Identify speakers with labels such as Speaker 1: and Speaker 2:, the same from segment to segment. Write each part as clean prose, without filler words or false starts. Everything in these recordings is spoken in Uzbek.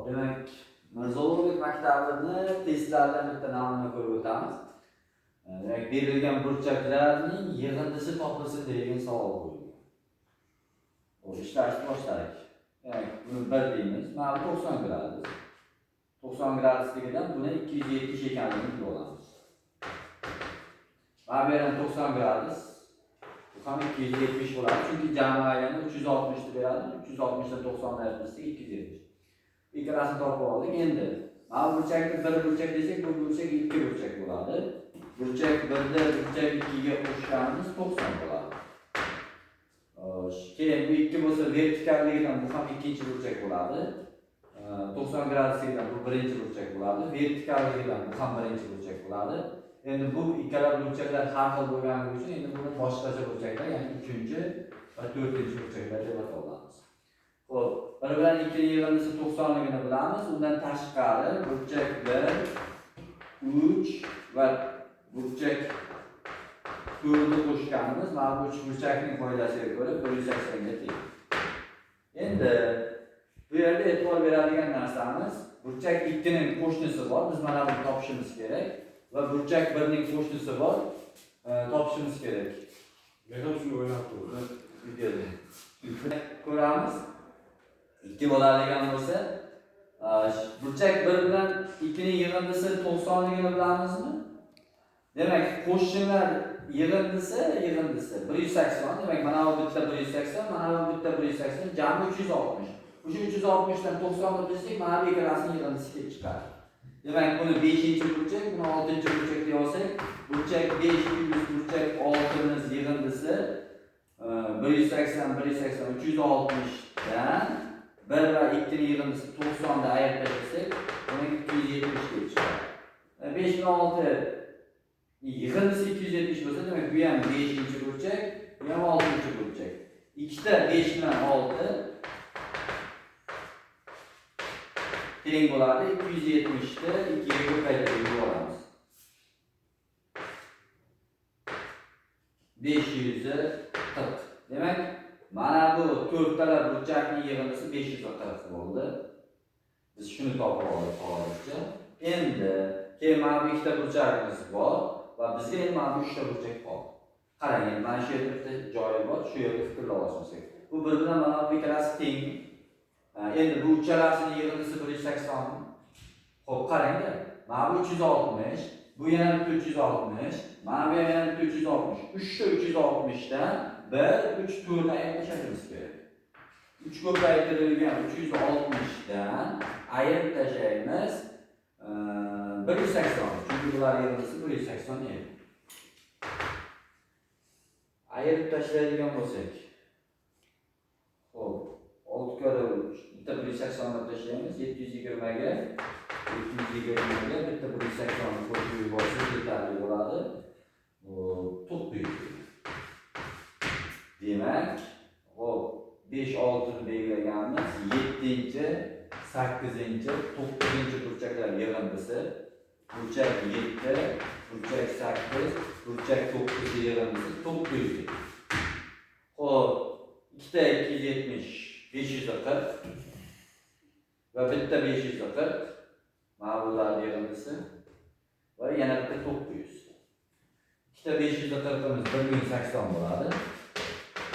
Speaker 1: demak, zoologik maktabini testlardan bitta namuna ko'rib o'tamiz. Demak, berilgan burchaklarning yig'indisi topilsin degan savol qo'yilgan. Ishlashni boshladik. Demak, buni 1 deymiz. Mana bu 90 gradus. 90 gradusligidan buni 270 ekanligini bilib olamiz. Mana bu yerdan 90 gradus. Bu ham 270 bo'ladi, chunki jami aylani 360 deb beradi. 360 dan 90 ni ayirsak 270. Ikkalasini topib oldik. Endi mana bu burchakni 1 burchak desak, bu burchak 2 burchak bo'ladi. Burchak 1 dan burchak 2 ga qo'shganimiz 90 bo'ladi. Keyin bu 2 bo'lsa vertikalligidan bu ham ikkinchi burchak bo'ladi. 90 gradusligidan bu birinchi burchak bo'ladi. Vertikalligidan bu ham birinchi burchak bo'ladi. Endi bu ikkala burchaklar har xil bo'lganligi uchun endi buni boshqacha burchaklar, ya'ni 3-chi va 4-chi burchaklar deb ataymiz. Xo'p, 1 bilan 2 ning yig'indisi 90 ligini bilamiz. Undan tashqari burchak 1, 3 va burchak 4 ni qo'shganimiz mana bu 3 burchakning foydasiga ko'ra 180 ga teng. Endi bu yerda e'tibor beradigan narsamiz, burchak 2 ning qo'shnisi bor, biz mana buni topishimiz kerak va burchak 1 ning qo'shnisi bor, topishimiz kerak.
Speaker 2: Men ham shuni o'ylab turdim.
Speaker 1: Ko'ramiz. 2 bo'ladigan bo'lsa, burchak 1 bilan 2 ning yig'indisi 90 ligini bilamizmi? Demak, qo'shnilar yig'indisi 180. Demak, mana bu bitta 180, mana bu bitta 180, jami 360. O'sha 360 dan 90 ni bilsak, mana bu ikkalasining yig'indisi kelib chiqadi. Demak, buni 5-burchak, buni 6-burchak deb olsak, burchak 5 plus burchak 6 ning yig'indisi 180, 360 dan 1 va 2 ning yig'indisi 90 da ayirib tashlasak, demak 270 kelib chiqadi. 5 va 6 yig'indisi 270 bo'lsa, demak bu ham 5-burchak, bu ham 6-burchak. Ikkita 5 bilan 6 teng bo'ladi. 270 ni 2 ga ko'paytirib yuboramiz. 540. Demak, mana bu 4 tala burchakning yig'indisi 540 bo'ldi. Biz shuni topib oldik hozircha. Endi keyin mana bu ikkita burchagimiz bor va bizga endi mana bu 3 ta burchak qoldi. Qarang, endi mana shu yerda bitta joyi bor, shu yerga fikrlab olsak. Bu bir bilan mana bu ikkalasi teng. Endi bu uchalasining yig'indisi 180. Xo'p, qarangda. Mana bu 360, bu yana 360, mana bu yana 360. 3 ta 360 dan 1 3 4 ni ayirib tashlashimiz kerak. 3 ko'paytirilgan 360 dan ayirib tashlaymiz 180. Chunki bular yig'indisi 180 edi. Ayirib tashlaydigan bo'lsak. Xo'p, 6 kara 3 bitta 180 ni tashlaymiz 720 ga 720 ga bitta 180 ni qo'shib yuborsak yetarli bo'ladi. 900. Demak, hop 5 6 ni belgilaganmiz. 7-chi, 8-chi, 9-chi burchaklar yig'indisi. Burchak 7, burchak 8, burchak 9 yig'indisi 900. Hop, ikkita 270, 540 va bitta 540. Mana bular yig'indisi va yana bitta 900. Ikkita 540imiz 1080 bo'ladi.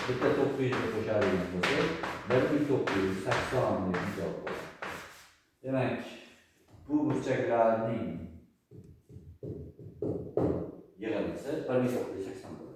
Speaker 1: Bitta 900 ni qo'shadigan bo'lsak, 1980 deb javob bo'ladi. Demak, bu burchaklarning yig'indisi 1980 bo'ladi.